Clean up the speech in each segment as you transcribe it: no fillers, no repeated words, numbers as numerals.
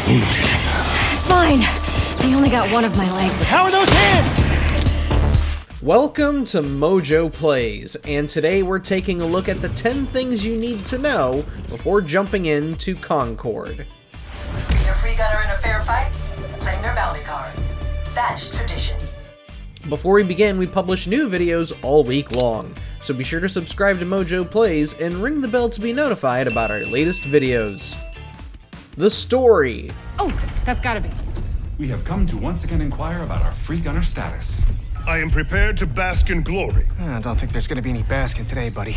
Fine. They only got one of my legs. But how are those hands? Welcome to MojoPlays, and today we're taking a look at the 10 things you need to know before jumping into Concord. Is your free gunner in a fair fight? Claim their bounty card. That's tradition. Before we begin, we publish new videos all week long, so be sure to subscribe to MojoPlays and ring the bell to be notified about our latest videos. The story. Oh, that's gotta be. We have come to once again inquire about our free gunner status. I am prepared to bask in glory. I don't think there's gonna be any basking today, buddy.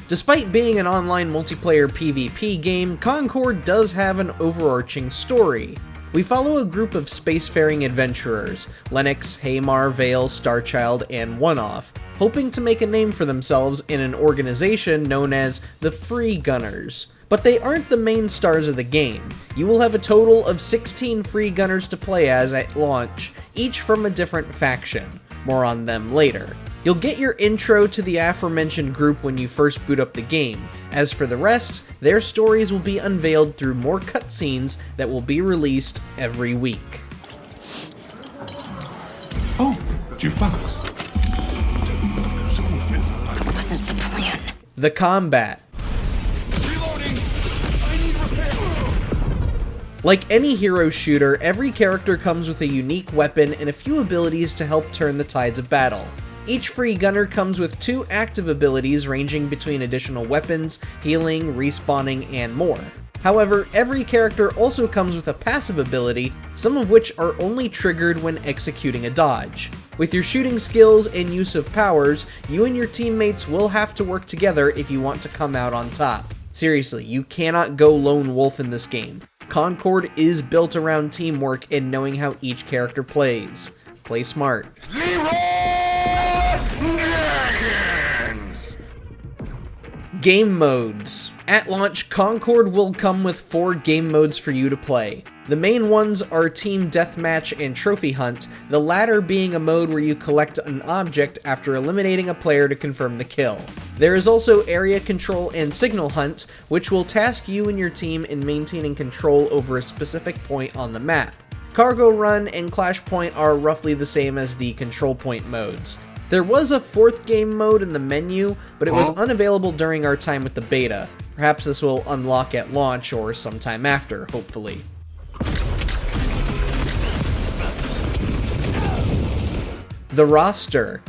Despite being an online multiplayer PvP game, Concord does have an overarching story. We follow a group of spacefaring adventurers, Lennox, Haymar, Vale, Starchild, and One-Off, hoping to make a name for themselves in an organization known as the Free Gunners. But they aren't the main stars of the game. You will have a total of 16 Free Gunners to play as at launch, each from a different faction. More on them later. You'll get your intro to the aforementioned group when you first boot up the game. As for the rest, their stories will be unveiled through more cutscenes that will be released every week. Oh, jukebox. That wasn't the plan. The combat. Like any hero shooter, every character comes with a unique weapon and a few abilities to help turn the tides of battle. Each free gunner comes with 2 active abilities ranging between additional weapons, healing, respawning, and more. However, every character also comes with a passive ability, some of which are only triggered when executing a dodge. With your shooting skills and use of powers, you and your teammates will have to work together if you want to come out on top. Seriously, you cannot go lone wolf in this game. Concord is built around teamwork and knowing how each character plays. Play smart. Game modes. At launch, Concord will come with 4 game modes for you to play. The main ones are Team Deathmatch and Trophy Hunt, the latter being a mode where you collect an object after eliminating a player to confirm the kill. There is also Area Control and Signal Hunt, which will task you and your team in maintaining control over a specific point on the map. Cargo Run and Clash Point are roughly the same as the Control Point modes. There was a 4th game mode in the menu, but it was unavailable during our time with the beta. Perhaps this will unlock at launch or sometime after, hopefully. The roster.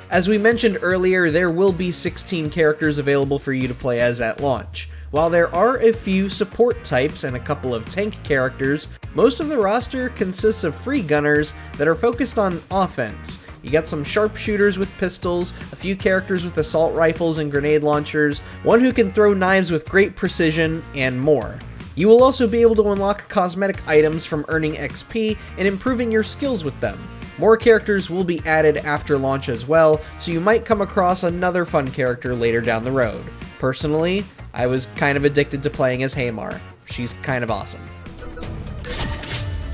As we mentioned earlier, there will be 16 characters available for you to play as at launch. While there are a few support types and a couple of tank characters, most of the roster consists of free gunners that are focused on offense. You got some sharpshooters with pistols, a few characters with assault rifles and grenade launchers, one who can throw knives with great precision, and more. You will also be able to unlock cosmetic items from earning XP and improving your skills with them. More characters will be added after launch as well, so you might come across another fun character later down the road. Personally, I was kind of addicted to playing as Haymar. She's kind of awesome.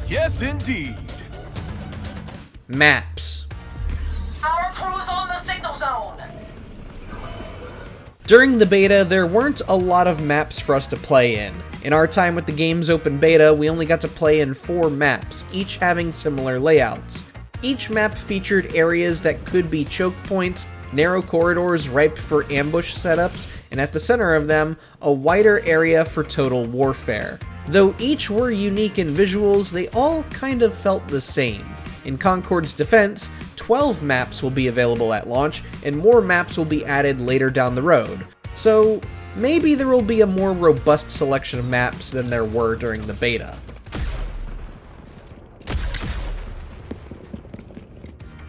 Yes, indeed. Maps. Our crew's on the signal zone. During the beta, there weren't a lot of maps for us to play in. In our time with the game's open beta, we only got to play in 4 maps, each having similar layouts. Each map featured areas that could be choke points, narrow corridors ripe for ambush setups, and at the center of them, a wider area for total warfare. Though each were unique in visuals, they all kind of felt the same. In Concord's defense, 12 maps will be available at launch, and more maps will be added later down the road. So, maybe there will be a more robust selection of maps than there were during the beta.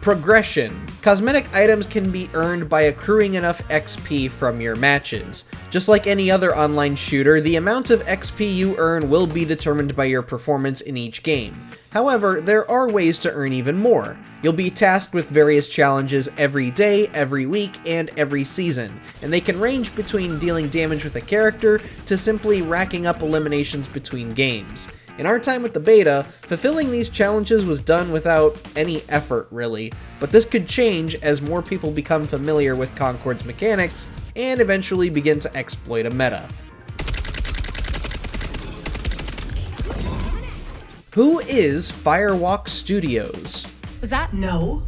Progression. Cosmetic items can be earned by accruing enough XP from your matches. Just like any other online shooter, the amount of XP you earn will be determined by your performance in each game. However, there are ways to earn even more. You'll be tasked with various challenges every day, every week, and every season, and they can range between dealing damage with a character to simply racking up eliminations between games. In our time with the beta, fulfilling these challenges was done without any effort, really, but this could change as more people become familiar with Concord's mechanics and eventually begin to exploit a meta. Who is Firewalk Studios? Was that No.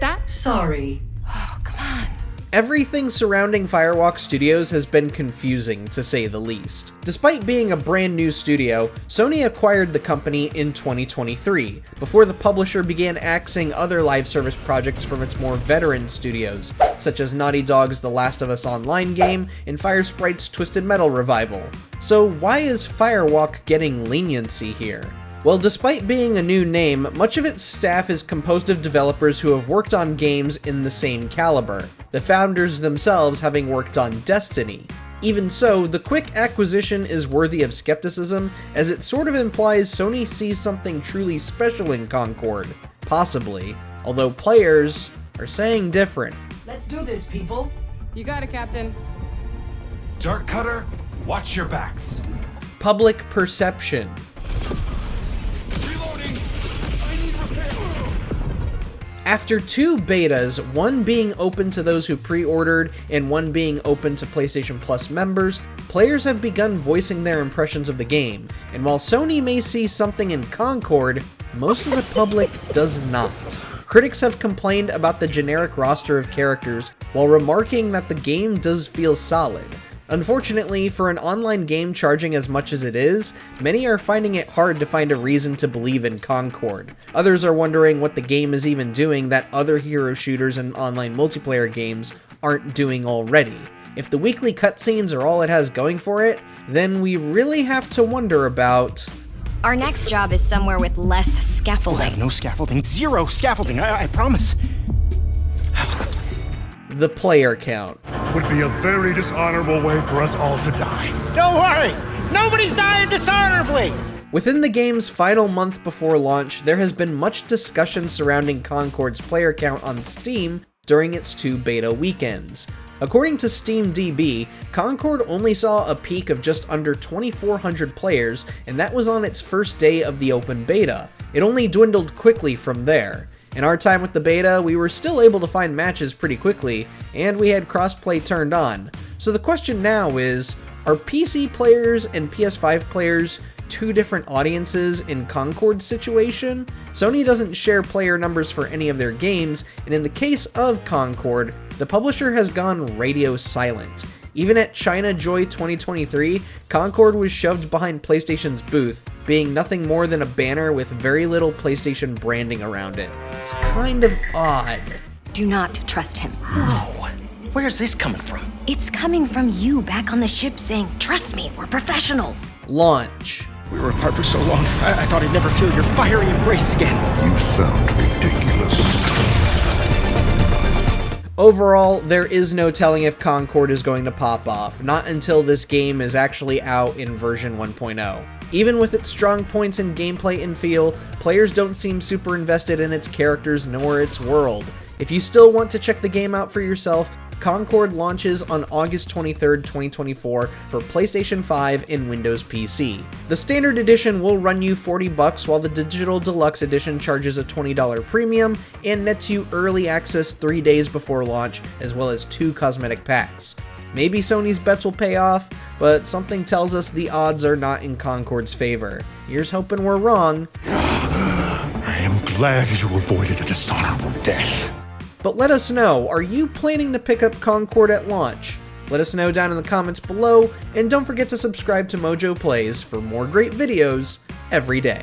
that? Sorry. Oh, come on. Everything surrounding Firewalk Studios has been confusing, to say the least. Despite being a brand new studio, Sony acquired the company in 2023, before the publisher began axing other live service projects from its more veteran studios, such as Naughty Dog's The Last of Us Online game and Firesprite's Twisted Metal revival. So why is Firewalk getting leniency here? Well, despite being a new name, much of its staff is composed of developers who have worked on games in the same caliber, the founders themselves having worked on Destiny. Even so, the quick acquisition is worthy of skepticism, as it sort of implies Sony sees something truly special in Concord. Possibly, although players are saying different. Let's do this, people. You got it, Captain. Dart Cutter, watch your backs. Public perception. Reloading. I need repair. After 2 betas, one being open to those who pre-ordered and one being open to PlayStation Plus members, players have begun voicing their impressions of the game, and while Sony may see something in Concord, most of the public does not. Critics have complained about the generic roster of characters, while remarking that the game does feel solid. Unfortunately, for an online game charging as much as it is, many are finding it hard to find a reason to believe in Concord. Others are wondering what the game is even doing that other hero shooters and online multiplayer games aren't doing already. If the weekly cutscenes are all it has going for it, then we really have to wonder about... Our next job is somewhere with less scaffolding. No scaffolding. Zero scaffolding, I promise. the player count. Would be a very dishonorable way for us all to die. Don't worry! Nobody's dying dishonorably! Within the game's final month before launch, there has been much discussion surrounding Concord's player count on Steam during its 2 beta weekends. According to SteamDB, Concord only saw a peak of just under 2,400 players, and that was on its first day of the open beta. It only dwindled quickly from there. In our time with the beta, we were still able to find matches pretty quickly, and we had crossplay turned on. So the question now is, are PC players and PS5 players 2 different audiences in Concord's situation? Sony doesn't share player numbers for any of their games, and in the case of Concord, the publisher has gone radio silent. Even at China Joy 2023, Concord was shoved behind PlayStation's booth, being nothing more than a banner with very little PlayStation branding around it. It's kind of odd. Do not trust him. Whoa, where's this coming from? It's coming from you back on the ship saying, trust me, we're professionals. Launch. We were apart for so long, I thought I'd never feel your fiery embrace again. You sound ridiculous. Overall, there is no telling if Concord is going to pop off, not until this game is actually out in version 1.0. Even with its strong points in gameplay and feel, players don't seem super invested in its characters nor its world. If you still want to check the game out for yourself, Concord launches on August 23rd, 2024 for PlayStation 5 and Windows PC. The standard edition will run you $40, while the digital deluxe edition charges a $20 premium and nets you early access 3 days before launch, as well as 2 cosmetic packs. Maybe Sony's bets will pay off, but something tells us the odds are not in Concord's favor. Here's hoping we're wrong. I am glad you avoided a dishonorable death. But let us know, are you planning to pick up Concord at launch? Let us know down in the comments below, and don't forget to subscribe to MojoPlays for more great videos every day.